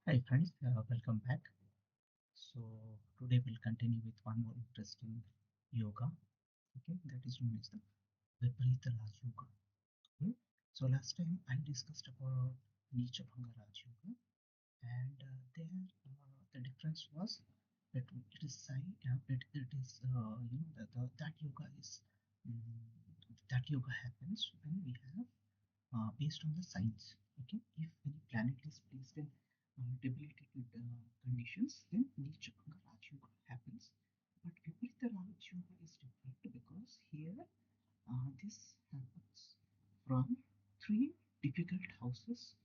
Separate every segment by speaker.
Speaker 1: Hi friends, welcome back. So today we'll continue with one more interesting yoga. Okay, that is known as the Vipareetha Raj Yoga. Okay. So last time I discussed about Nicha Bhanga Raj Yoga, and there the difference was that it is it is that yoga is that yoga happens when we have based on the science. Okay, if any planet is placed in debilitated conditions, then Nicha Bhanga Raj Yoga happens. But Viparita Raj Yoga is different because here this happens from three difficult houses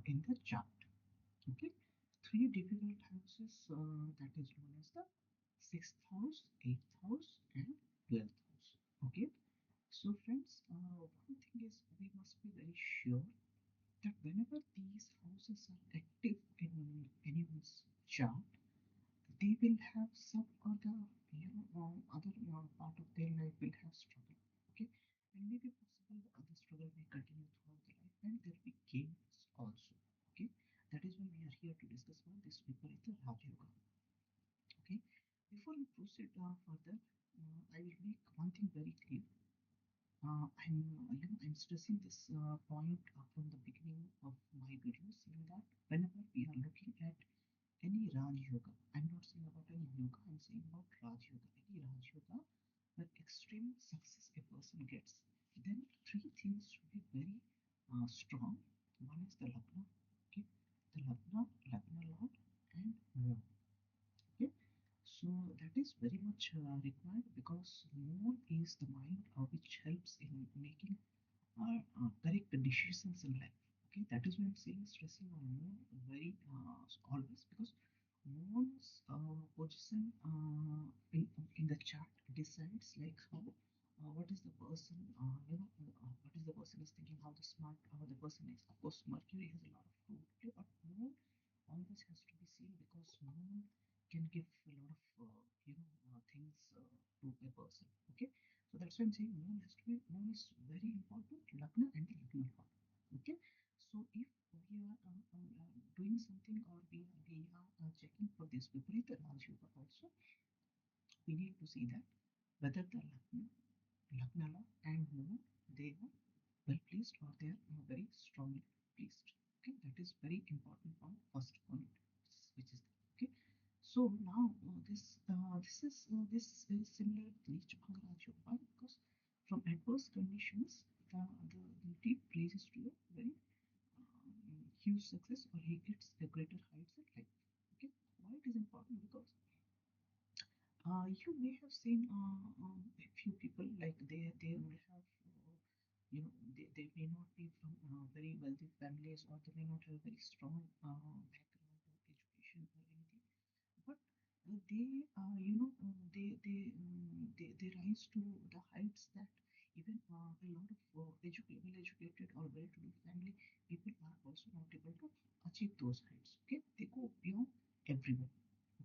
Speaker 1: in the chart. Okay, three difficult houses that is known as the sixth house, eighth house, and 12th house. Okay, so friends, one thing is we must be very sure that whenever these houses are active in anyone's chart, they will have some other, other part of their life will have struggle. Okay, and maybe possible the other struggle may continue throughout the life, and there will be gains also. Okay, that is why we are here to discuss about this Viparita Raj Yoga. Okay, before we proceed further, I will make one thing very clear. I'm stressing this point from the beginning of my video, saying that whenever we are looking at any Raj Yoga, I'm not saying about any yoga, I'm saying about Raj Yoga. Any Raj Yoga where extreme success a person gets, then three things should be very strong. One is the Lagna, okay, the Lagna Lord, and Moon. Okay, so that is very much required because Moon is the mind which helps in making correct decisions in life. Okay, that is why I'm saying stressing on moon very always because moon's position in the chart decides like how what is the person what is the person is thinking, how the smart how the person is. Of course, Mercury has a lot of role to play, but moon always has to be seen because moon can give a lot of things to a person. Okay, so that's why I'm saying moon has to be moon is very important. Lagna and the Lagna Lord. Okay, so if we are doing something or we are checking for this Viparita Raj Yoga also, we need to see that whether the Lagna Lord and moon they are well placed or they are very strongly placed. Okay, that is very important point. First point, which is okay. So now this is similar to Nicha Bhanga Raj Yoga. Why? Because from adverse conditions, the deep places to a very huge success or he gets a greater heights in life. Okay, why it is important? Because you may have seen a few people like they will have they may not be from very wealthy families or they may not have a very strong background or education or anything, but they rise to the heights that even a lot of well educated or well to do family people are also not able to achieve those heights. Okay, they go beyond everyone.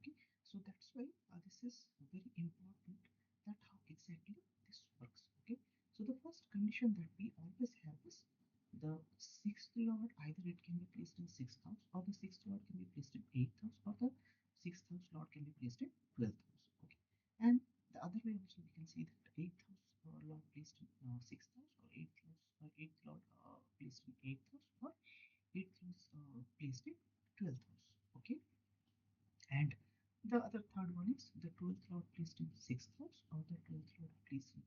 Speaker 1: Okay, so that's why this is very important that how exactly this works. Okay, so the first condition that we always have is the sixth lord, either it can be placed in sixth house or the sixth lord can be placed in eighth house or the sixth house lord can be placed in 12th house. Okay, and the other way also we can see that eighth house lord placed in sixth house or eighth lord placed in eighth house or eighth house placed in 12th house. Okay, and the other third one is the 12th lord placed in sixth house or the 12th lord placed in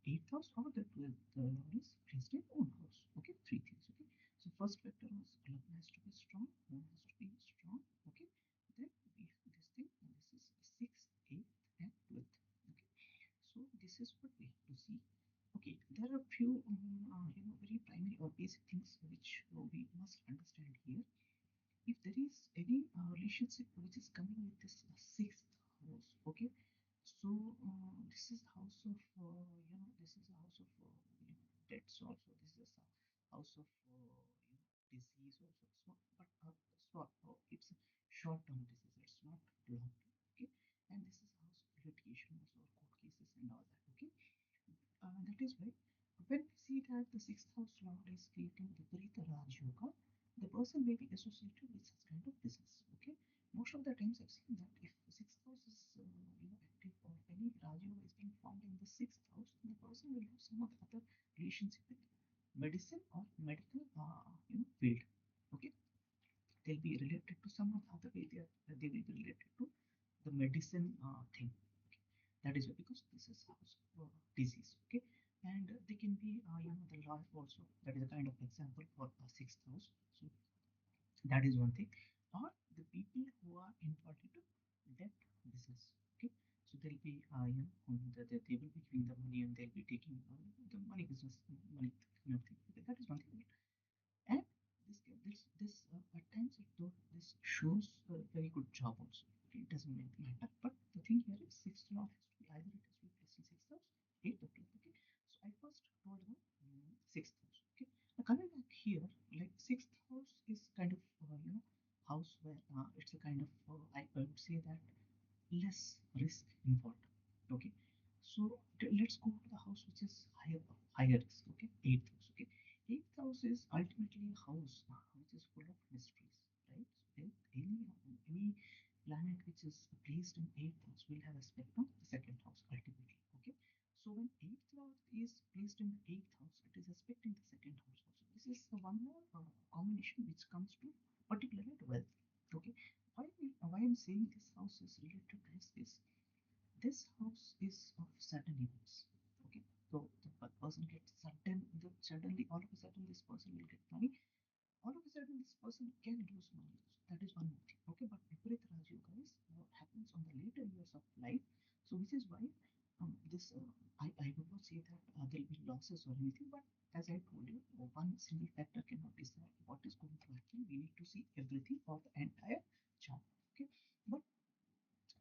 Speaker 1: eighth house or the 12th lord is placed in own house. Okay, three things. Okay, so first factor was lagna has to be strong, moon has to be strong. Okay, then we have this thing, and this is sixth, eighth, and 12th. Okay, so this is what we have to see. Okay, there are few very primary or basic things which we must understand here. If there is any relationship which is coming with this sixth house. Okay, so this is the house of this is the house of deaths also. This is a house of disease also. So but it's a short term disease, it's not long term. Okay, and this is house of litigation also, or court cases and all that. Okay, that is why when we see that the sixth house lord is creating the Viparita Raj Yoga, the person may be associated with such kind of business. Okay, most of the times I've seen that if sixth house is active, or any Raja is being found in the sixth house, the person will have some of the other relationship with medicine or medical field. Okay, they'll be related to some of the other way, they will be related to the medicine thing. That is why, because this is house of disease. Okay, and they can be the lawyer also. That is a kind of example for a sixth house. So that is one thing. Or the people who are involved into debt business. Okay, so they'll be they will be giving the money, and they'll be taking the money business, money kind of thing. Okay, that is one thing. And this at times this shows a very good job also. Okay, it doesn't matter. But the thing here is sixth law has to be either it has to be placed in sixth house, eighth or twelfth. Okay, so I first told about sixth house. Okay, now coming back here, like sixth house is kind of house where it's a kind of I would say that less risk involved. Okay, so let's go to the house which is higher risk. Okay, eighth house. Okay, eighth house is ultimately a house which is full of mysteries, right? So any planet which is placed in eighth house will have aspect on the second house ultimately. Okay, so when eighth house is placed in the eighth house, it is aspecting the second house also. This is the one more combination which comes to particularly to wealth. Okay, why I'm saying this house is related to risk is this house is of sudden events. Okay, so the person gets suddenly all of a sudden this person will get money. All of a sudden this person can lose money. So that is one more thing. Okay, but Vipareet Rajyoga is what happens on the later years of life. So which is why this I would not say that there'll be losses or anything, but as I told you, one single factor cannot decide what is going to happen. We need to see everything for the entire chart. Okay, but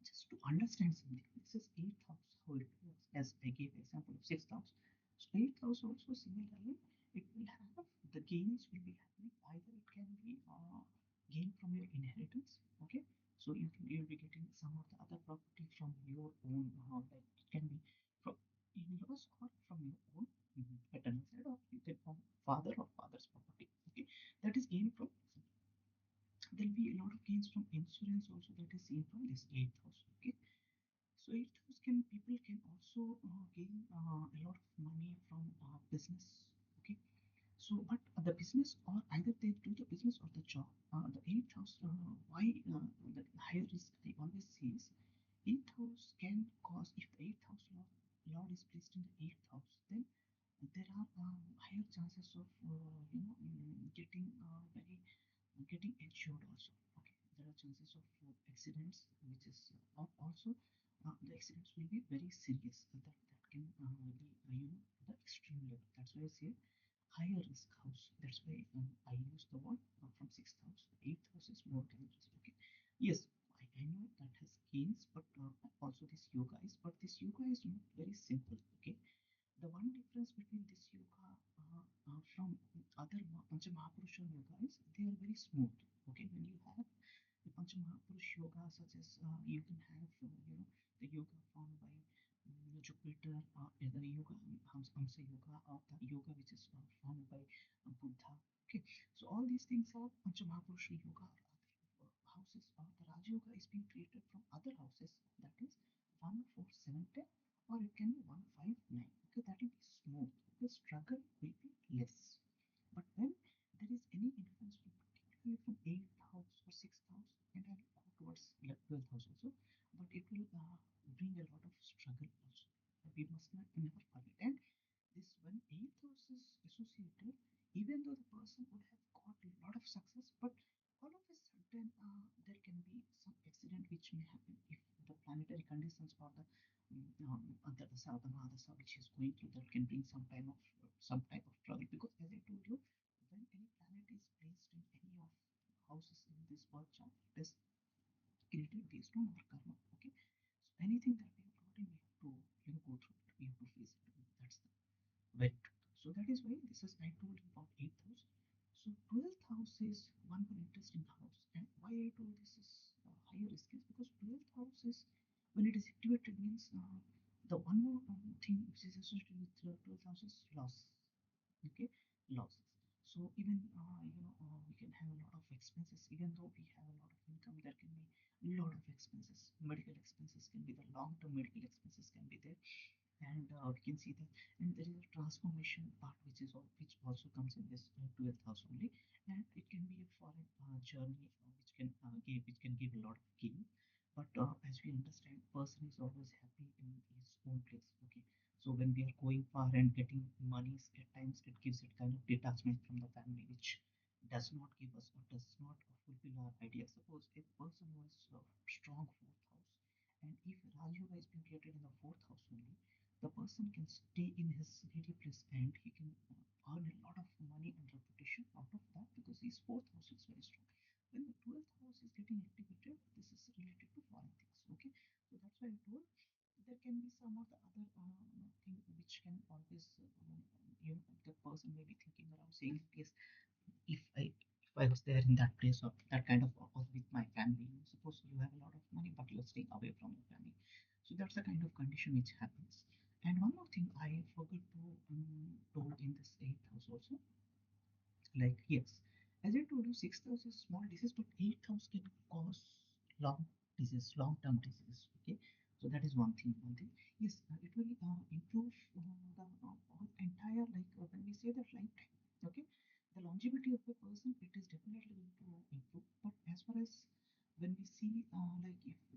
Speaker 1: just to understand something, this is eighth house, how it works, as I gave example of sixth house. So eighth house also similarly, it will have the gains will be happening. Either it can be gain from your inheritance. Okay, so you'll be getting some of the other property from your own, like it can be from in-laws or from your own paternal side, or you can from father or father's property. Okay, that is gain from. There'll be a lot of gains from insurance also, that is seen from this eighth house. Okay, so eighth house can people can also gain a lot of money from business. Okay, so but the business, or either they do the business or the job. The eighth house, why the higher risk I always say is eighth house can cause, if the eighth house lord is placed in the eighth house, then there are higher chances of getting very getting insured also. Okay, there are chances of accidents, which is also the accidents will be very serious. That can be the extreme level. That's why I say higher risk house. That's why I use the word from sixth house. Eighth house is more dangerous. Okay, yes, I know that has gains, but also this yoga is. But this yoga is not very simple. Okay, the one difference between this yoga from other Pancha Mahapurush yoga is they are very smooth. Okay, when you have the Pancha Mahapurush yoga, such as you can have the yoga formed by Jupiter, the yoga Hamsa yoga, or the yoga which is formed by Buddha. Okay, so all these things are Pancha Mahapurush yoga, or other houses, or the Raj yoga is being created from other houses. That is 1, 4, 7, 10, or it can be 1, 5, 9. Okay, that will be smooth. The struggle will be less. But when there is any influence from particularly from eighth house or sixth house, and I'll go towards 12th house also, but it will bring a lot of struggle also. We must not never forget. And this when eighth house is associated, even though the person would have got a lot of success, but all of a sudden there can be some accident which may happen if the planetary conditions, or the dasa, the mahadasa which is going through, that can bring some type of trouble. Because as I told you, when any planet is placed in any of houses in this birth chart, it is created based on our karma. Okay, so anything that we have brought in, we have to go through it. We have to face it. That's the very truth. So that is why this is I told you about eighth house. So 12th house is one more interesting house, and why I told this is higher risk is because 12th house is when it is activated means the one more thing which is associated with 12th house is loss. Okay, losses. So even we can have a lot of expenses. Even though we have a lot of income, there can be a lot of expenses. Medical expenses can be the long-term medical expenses can be there, and we can see that. And there is a transformation part which also comes in this 12th house only, and it can be a foreign journey which can give a lot of gain. But as we understand, person is always happy in his own place. Okay, so when we are going far and getting monies, at times it gives it kind of detachment from the family, which does not give us or does not fulfill our idea. Suppose a person who has a strong fourth house, and if Raj Yoga is being created in the fourth house only, the person can stay in his native place and he can earn a lot of money and reputation out of that because his fourth house is very strong. When the 12th house is getting activated, this is related to foreign things. Okay, so that's why I told there can be some of the other thing which can always the person may be thinking around saying yes, if I was there in that place or that kind of or with my family, suppose you have a lot of money but you're staying away from your family, so that's the kind of condition which happens. And one more thing I forgot to told in this eighth house also, like yes, as I told you, sixth house is small disease, but eighth house can cause long disease, long-term disease. Okay, so that is one thing. One thing, yes, it will improve the whole entire when we say that lifetime. Okay, the longevity of the person, it is definitely going to improve. But as far as when we see if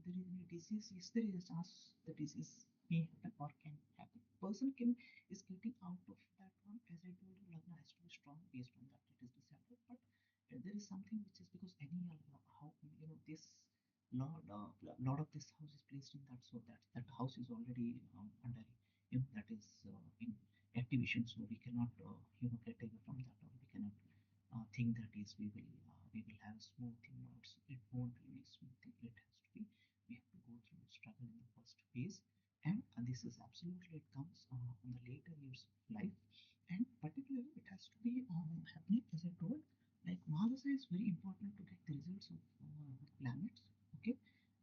Speaker 1: there is any disease, yes, there is a chance the disease may happen or can happen. Person can is getting out of that one. As I told you, Lagna has to be strong based on that it is decided. But there is something which is because any how this lot of this house is placed in that, so that house is already under that is in activation, so we cannot get away from that, or we cannot think that is we will have a smooth thing. No, it won't be a smooth thing. It has to be, we have to go through a struggle in the first phase, and this is absolutely, it comes on the later years of life. And particularly it has to be happening, as I told, like Mahadasa is very important to get the results of planets. Okay,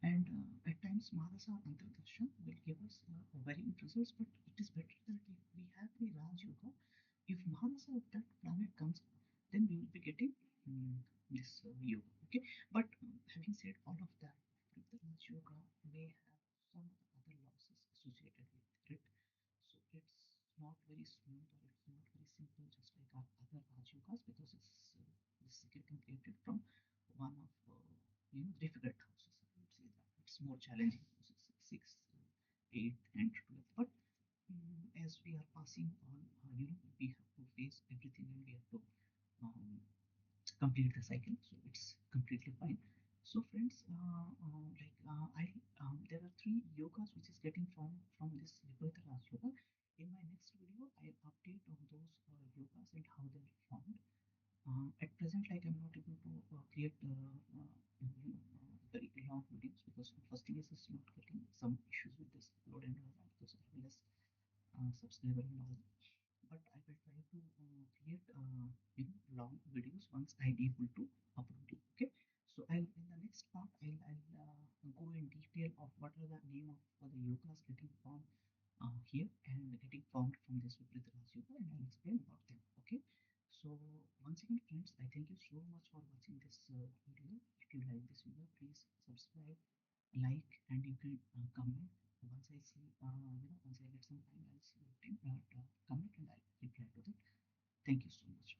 Speaker 1: and at times Mahadasa Antardasha will give us very good results, but it is better that if we have the Raj Yoga, if Mahadasa of that planet comes, then we will be getting this yoga. Okay, but having said all of that, if the Raj Yoga may have some of the other losses associated with it, so it's not very smooth or it's not very simple, just like our other Raj Yogas, because this is getting created from one of difficult houses. I would say that it's more challenging houses, six, eight, and 12. But as we are passing on, we have to face everything and we have to um, complete the cycle. So it's completely fine. So friends, I there are three yogas which is getting formed from this Viparita Raj Yoga. In my next video, I'll update on those yogas and how they are formed. At present, like I'm not able to create very long videos because first thing is it's not getting some issues with this upload and all that because I have less subscriber and all. But I will try to create long videos once I'm able to upload it. Okay, so I'll in the next part I'll go in detail of what are the name of the yogas getting formed here and getting formed from this Viparita Raj Yoga, and I'll explain about them. Okay, so once again, friends, I thank you so much for watching this video. If you like this video, please subscribe, like, and you can comment. Once I see, once I get some time, I'll see your comment and I'll reply to that. Thank you so much.